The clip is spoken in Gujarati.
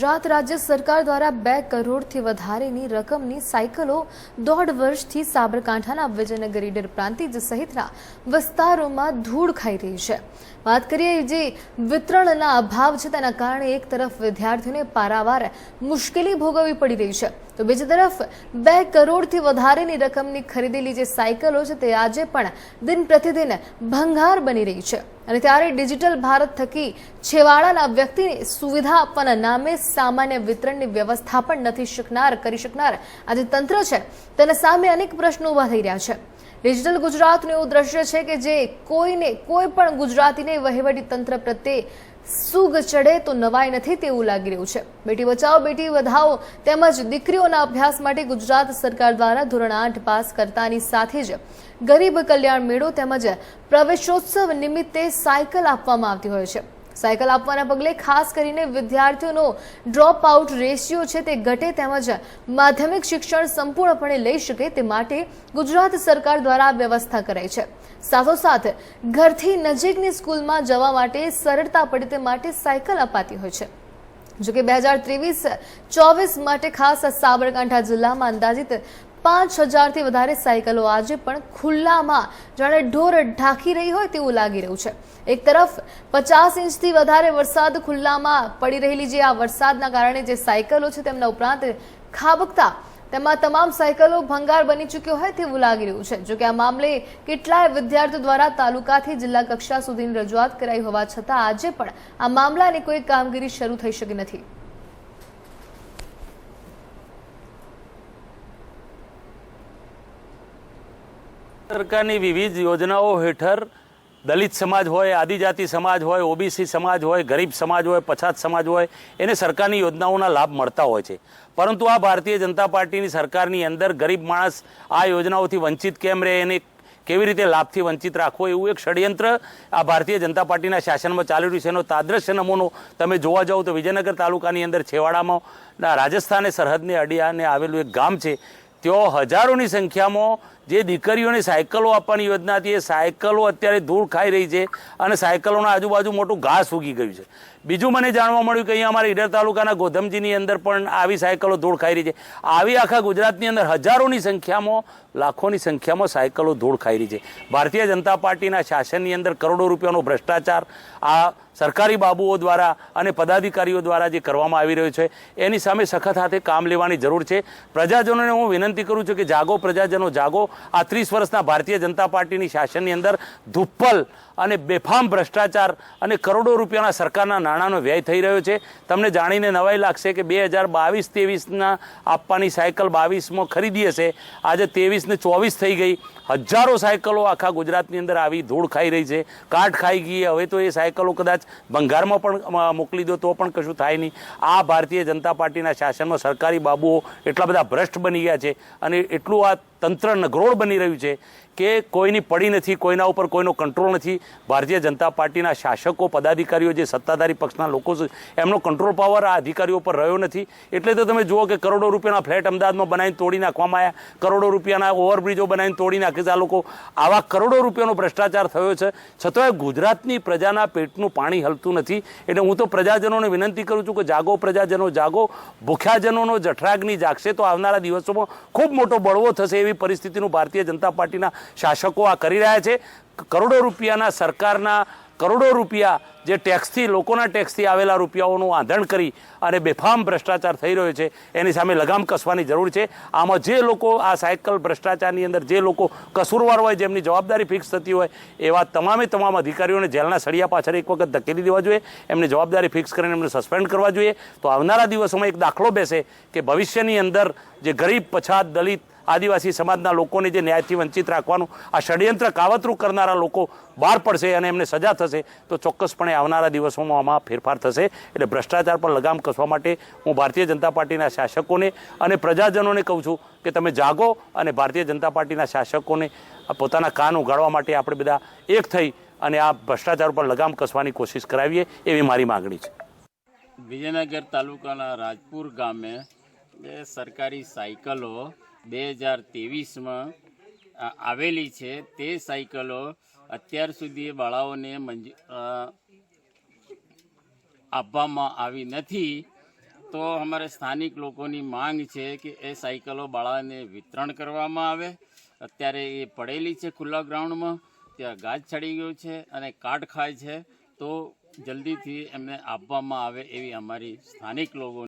ગુજરાત રાજ્ય સરકાર દ્વારા 2 કરોડથી વધારેની રકમની સાયકલો 1.5 વર્ષથી સાબરકાંઠાના વિજયનગર ઈડર પ્રાંતિજ સહિતના વિસ્તારોમાં ધૂળ ખાઈ રહી છે। વાત કરીએ જે વિતરણના અભાવ છે તેના કારણે એક તરફ વિદ્યાર્થીઓને પારાવાર મુશ્કેલી ભોગવવી પડી રહી છે તો બીજી તરફ 2 કરોડથી વધારેની રકમની ખરીદેલી જે સાયકલો છે તે આજે પણ દિન પ્રતિદિન ભંગાર બની રહી છે અને ત્યારે ડિજિટલ ભારત થકી છેવાડાના વ્યક્તિને સુવિધા આપવાના નામે સામાન્ય વિતરણની વ્યવસ્થા પણ નથી કરી શકનાર આજે તંત્ર છે તેના સામે અનેક પ્રશ્નો ઊભા થઈ રહ્યા છે। ડિજિટલ ગુજરાતનું એવું દ્રશ્ય છે કે જે કોઈ પણ ગુજરાતીને વહીવટી તંત્ર પ્રત્યે સુગ ચડે તો નવાઈ નથી તેવું લાગી રહ્યું છે। બેટી બચાવો બેટી વધાવો તેમજ દીકરીઓના અભ્યાસ માટે ગુજરાત સરકાર દ્વારા ધોરણ 8 પાસ કરતાની સાથે જ ગરીબ કલ્યાણ મેળો તેમજ પ્રવેશોત્સવ નિમિત્તે સાયકલ આપવામાં આવતી હોય છે। સાયકલ આપવાના પગલે ખાસ કરીને વિદ્યાર્થીઓનો ડ્રોપ આઉટ રેશિયો છે તે ઘટે તેમજ માધ્યમિક શિક્ષણ સંપૂર્ણપણે લઈ શકે તે માટે ગુજરાત સરકાર દ્વારા વ્યવસ્થા કરાઈ છે। સાથોસાથ ઘરથી નજીકની સ્કૂલમાં જવા માટે સરળતા પડે તે માટે સાયકલ અપાતી હોય છે। જો કે 2023-24 માટે ખાસ સાબરકાંઠા જિલ્લામાં અંદાજિત 5000થી વધારે સાયકલો આજે પણ ખુલ્લામાં જાણે ઢોર ઢાંકી રહી હોય તેવું લાગી રહ્યું છે। એક તરફ 50 ઇંચથી વધારે વરસાદ ખુલ્લામાં પડી રહેલી જે આ વરસાદના કારણે જે સાયકલો છે તેમના ઉપરાંત ખાબકતા તેમાં તમામ સાયકલો ભંગાર બની ચૂક્યો હોય તેવું લાગી રહ્યું છે। જો કે આ મામલે કેટલાય વિદ્યાર્થીઓ દ્વારા તાલુકાથી જિલ્લા કક્ષા સુધીની રજૂઆત કરાઈ હોવા છતાં આજે પણ આ મામલાની કોઈ કામગીરી શરૂ થઈ શકી નથી। સરકારની વિવિધ યોજનાઓ હેઠળ દલિત સમાજ હોય, આદિજાતિ સમાજ હોય, ઓબીસી સમાજ હોય, ગરીબ સમાજ હોય, પછાત સમાજ હોય એને સરકારની યોજનાઓના લાભ મળતા હોય છે। પરંતુ આ ભારતીય જનતા પાર્ટીની સરકારની અંદર ગરીબ માણસ આ યોજનાઓથી વંચિત કેમ રહે, એને કેવી રીતે લાભથી વંચિત રાખવો એવું એક ષડયંત્ર આ ભારતીય જનતા પાર્ટીના શાસનમાં ચાલી રહ્યું છે। એનો તાદ્રશ્ય નમૂનો તમે જોવા જાઓ તો વિજયનગર તાલુકાની અંદર છેવાડામાં રાજસ્થાને સરહદને અડીને આવેલું એક ગામ છે। ત્યાં હજારોની સંખ્યામાં જે દીકરીઓને સાયકલો આપવાની યોજના હતી એ સાયકલો અત્યારે ધૂળ ખાઈ રહી છે અને સાયકલોના આજુબાજુ મોટું ઘાસ ઉગી ગયું છે। બીજું મને જાણવા મળ્યું કે અહીંયા અમારા ઈડર તાલુકાના ગોધમજીની અંદર પણ આવી સાયકલો ધૂળ ખાઈ રહી છે। આવી આખા ગુજરાતની અંદર હજારોની સંખ્યામાં લાખોની સંખ્યામાં સાયકલો ધૂળ ખાઈ રહી છે। ભારતીય જનતા પાર્ટીના શાસનની અંદર કરોડો રૂપિયાનો ભ્રષ્ટાચાર આ સરકારી બાબુઓ દ્વારા અને પદાધિકારીઓ દ્વારા જે કરવામાં આવી રહ્યો છે એની સામે સખત હાથે કામ લેવાની જરૂર છે। પ્રજાજનોને હું વિનંતી કરું છું કે જાગો પ્રજાજનો જાગો। આ 30 વર્ષના ભારતીય જનતા પાર્ટીની શાસનની અંદર ધુપ્પલ અને બેફામ ભ્રષ્ટાચાર અને કરોડો રૂપિયાના સરકારના નાણાંનો વ્યય થઈ રહ્યો છે। તમને જાણીને નવાઈ લાગશે કે 2022-23ના આપવાની સાયકલ 22માં ખરીદી હશે, આજે 23 ને 24 થઈ ગઈ। હજારો સાયકલો આખા ગુજરાતની અંદર આવી ધૂળ ખાઈ રહી છે, કાટ ખાઈ ગઈ। હવે તો એ સાયકલો કદાચ ભંગારમાં પણ મોકલી દો તો પણ કશું થાય નહીં। આ ભારતીય જનતા પાર્ટીના શાસનમાં સરકારી બાબુઓ એટલા બધા ભ્રષ્ટ બની ગયા છે અને એટલું આ તંત્ર નગરોળ બની રહ્યું છે કે કોઈની પડી નથી, કોઈના ઉપર કોઈનો કંટ્રોલ નથી। ભારતીય જનતા પાર્ટીના શાસકો પદાધિકારીઓ જે સત્તાધારી પક્ષના લોકો છે એમનો કંટ્રોલ પાવર આ અધિકારીઓ પર રહ્યો નથી। એટલે તો તમે જુઓ કે કરોડો રૂપિયાના ફ્લેટ અમદાવાદમાં બનાવીને તોડી નાખવામાં આવ્યા, કરોડો રૂપિયાના ઓવરબ્રિજો બનાવીને તોડી નાખે છે આ લોકો। આવા કરોડો રૂપિયાનો ભ્રષ્ટાચાર થયો છે છતાંય ગુજરાતની પ્રજાના પેટનું પાણી હલતું નથી। એટલે હું તો પ્રજાજનોને વિનંતી કરું છું કે જાગો પ્રજાજનો જાગો। ભૂખ્યાજનોનો જઠરાગ્નિ જાગશે તો આવનારા દિવસોમાં ખૂબ મોટો બળવો થશે એવી પરિસ્થિતિનું ભારતીય જનતા પાર્ટીના શાસકો આ કરી રહ્યા છે। કરોડો રૂપિયાના સરકારના કરોડો રૂપિયા જે ટેક્સથી લોકોના ટેક્સથી આવેલા રૂપિયાઓનું આંધણ કરી અને બેફામ ભ્રષ્ટાચાર થઈ રહ્યો છે એની સામે લગામ કસવાની જરૂર છે। આમાં જે લોકો આ સાયકલ ભ્રષ્ટાચારની અંદર જે લોકો કસૂરવાર હોય, જેમની જવાબદારી ફિક્સ થતી હોય એવા તમામ અધિકારીઓને જેલના સળિયા પાછળ એક વખત ધકેલી દેવા જોઈએ, એમની જવાબદારી ફિક્સ કરીને એમને સસ્પેન્ડ કરવા જોઈએ। તો આવનારા દિવસોમાં એક દાખલો બેસે કે ભવિષ્યની અંદર જે ગરીબ, પછાત, દલિત, આદિવાસી સમાજના લોકોને જે ન્યાયથી વંચિત રાખવાનું આ ષડયંત્ર કાવતરું કરનારા લોકો બહાર પડશે અને એમને સજા થશે તો ચોક્કસપણે આવનારા દિવસોમાં આમાં ફેરફાર થશે। એટલે ભ્રષ્ટાચાર પર લગામ કસવા માટે હું ભારતીય જનતા પાર્ટીના શાસકોને અને પ્રજાજનોને કહું છું કે તમે જાગો અને ભારતીય જનતા પાર્ટીના શાસકોને પોતાના કાન ઉગાડવા માટે આપણે બધા એક થઈ અને આ ભ્રષ્ટાચાર પર લગામ કસવાની કોશિશ કરાવીએ એવી મારી માગણી છે। વિજયનગર તાલુકાના રાજપુર ગામે સરકારી સાયકલો 2023માં આવેલી છે। તે સાયકલો અત્યાર સુધી બાળાઓને આપવામાં આવી નથી। તો અમારે સ્થાનિક લોકોની માંગ છે કે એ સાયકલો બાળાને વિતરણ કરવામાં આવે. અત્યારે એ પડેલી છે ખુલ્લા ગ્રાઉન્ડમાં, ત્યાં ગાજ ચડી ગયું છે અને કાટ ખાય છે, તો જલ્દીથી એમને આપવામાં આવે એવી અમારી સ્થાનિક લોકો